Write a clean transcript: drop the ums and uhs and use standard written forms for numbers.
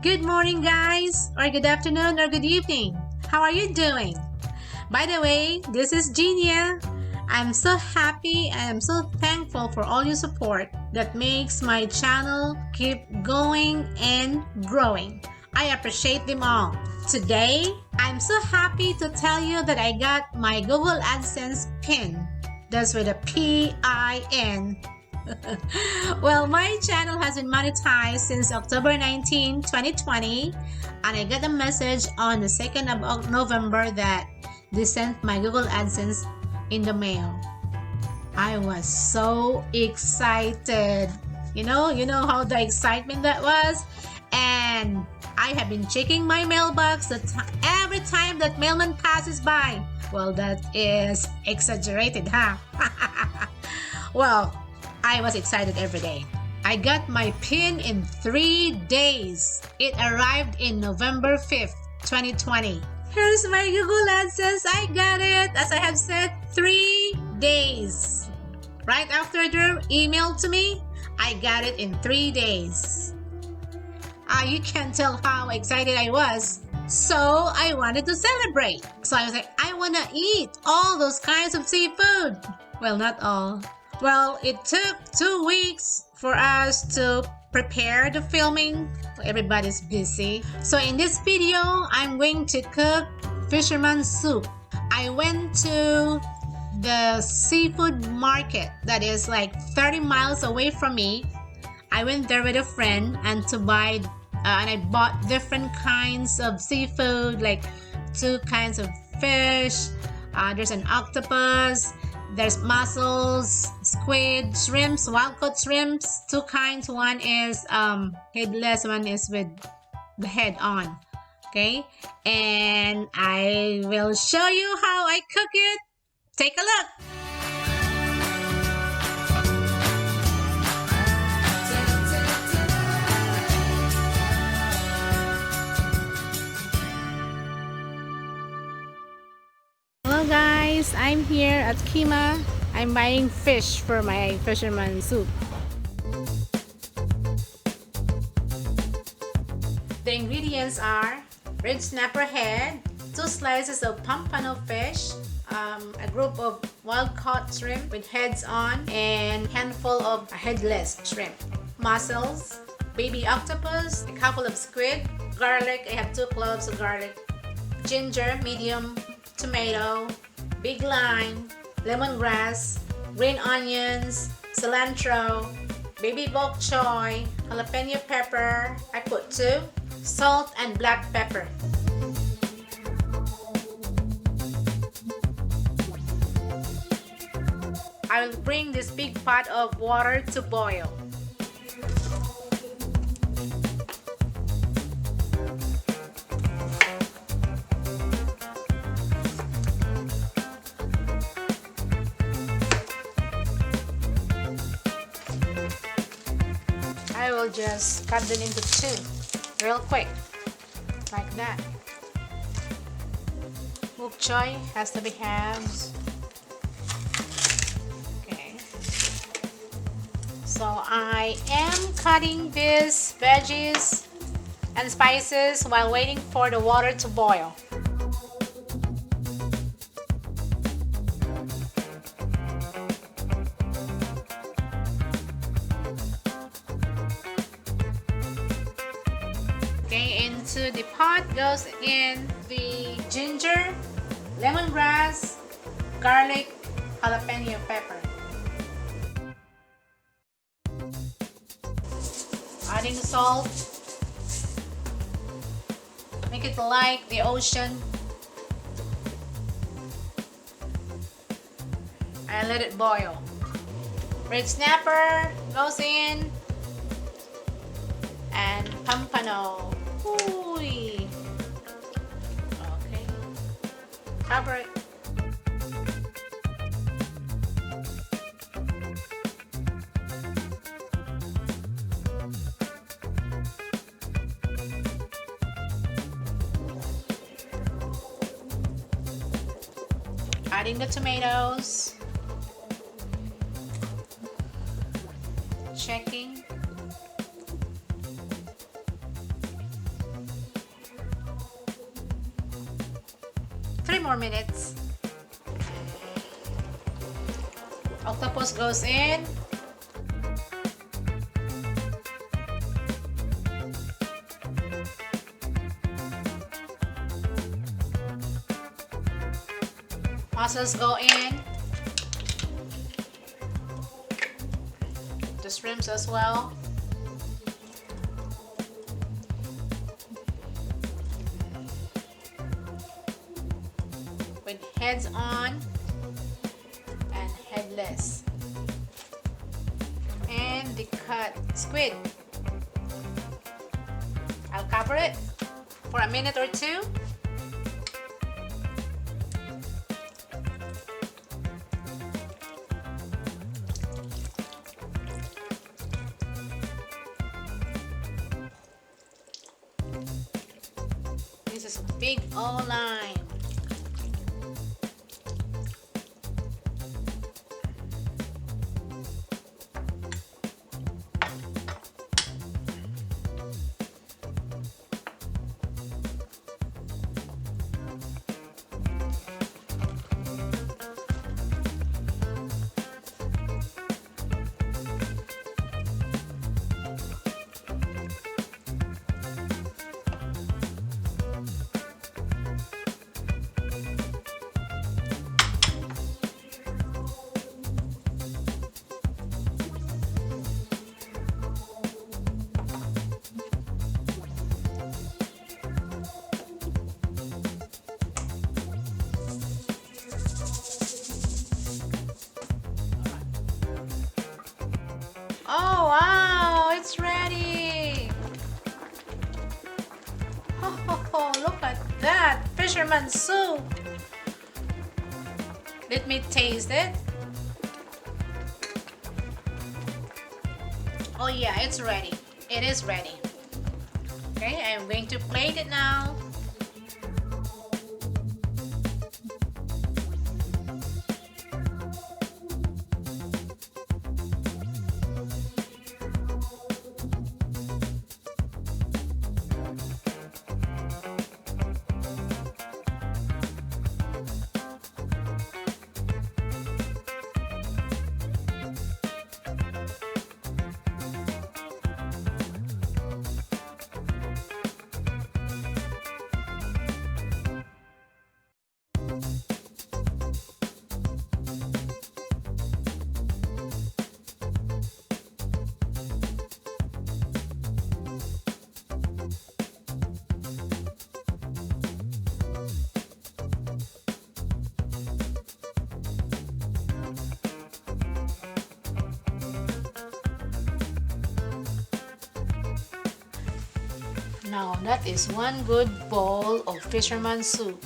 Good morning, guys, or good afternoon, or good evening. How are you doing? By the way, this is Genia. I'm so happy and I'm so thankful for all your support that makes my channel keep going and growing. I appreciate them all. Today, I'm so happy to tell you that I got my Google AdSense PIN. That's with a PIN. Well, my channel has been monetized since October 19, 2020, and I got a message on the 2nd of November that they sent my Google AdSense in the mail. I was so excited. You know how the excitement that was? And I have been checking my mailbox every time that mailman passes by. Well, that is exaggerated, huh? Well, I was excited every day. I got my PIN in 3 days. It arrived in November 5th, 2020. Here's my Google AdSense. I got it, as I have said, 3 days. Right after the email to me, I got it in 3 days. You can tell how excited I was. So I wanted to celebrate. So I was like, I want to eat all those kinds of seafood. Well, not all. Well, it took 2 weeks for us to prepare the filming. Everybody's busy. So in this video, I'm going to cook fisherman soup. I went to the seafood market that is like 30 miles away from me. I went there with a friend and I bought different kinds of seafood, like 2 kinds of fish. There's an octopus. There's mussels, squid, shrimps, wild-caught shrimps, 2 kinds. One is headless, one is with the head on. Okay, and I will show you how I cook it. Take a look. Hello guys, I'm here at Kima. I'm buying fish for my fisherman soup. The ingredients are red snapper head, 2 slices of pompano fish, a group of wild-caught shrimp with heads on, and a handful of headless shrimp, mussels, baby octopus, a couple of squid, garlic. I have 2 cloves of garlic, ginger, medium, tomato, big lime, lemongrass, green onions, cilantro, baby bokchoy, jalapeno pepper. I put 2, salt and black pepper. I will bring this big pot of water to boil. I will just cut them into 2 real quick, like that. Bokchoy has to be halves. Okay. So I am cutting these veggies and spices while waiting for the water to boil. Okay, into the pot goes in the ginger, lemongrass, garlic, jalapeno pepper. Adding the salt. Make it like the ocean. And let it boil. Red snapper goes in. And pompano. Ooh. Okay. Cover it. Adding the tomatoes. Checking. 3 more minutes. Octopus goes in. Mussels go in. The shrimps as well. With heads on and headless. And the cut squid. I'll cover it for a minute or two. This is a big O-line. Oh wow, it's ready! Oh, look at that! Fisherman soup! Let me taste it. Oh yeah, it's ready. It is ready. Okay, I'm going to plate it now. Now that is one good bowl of fisherman soup.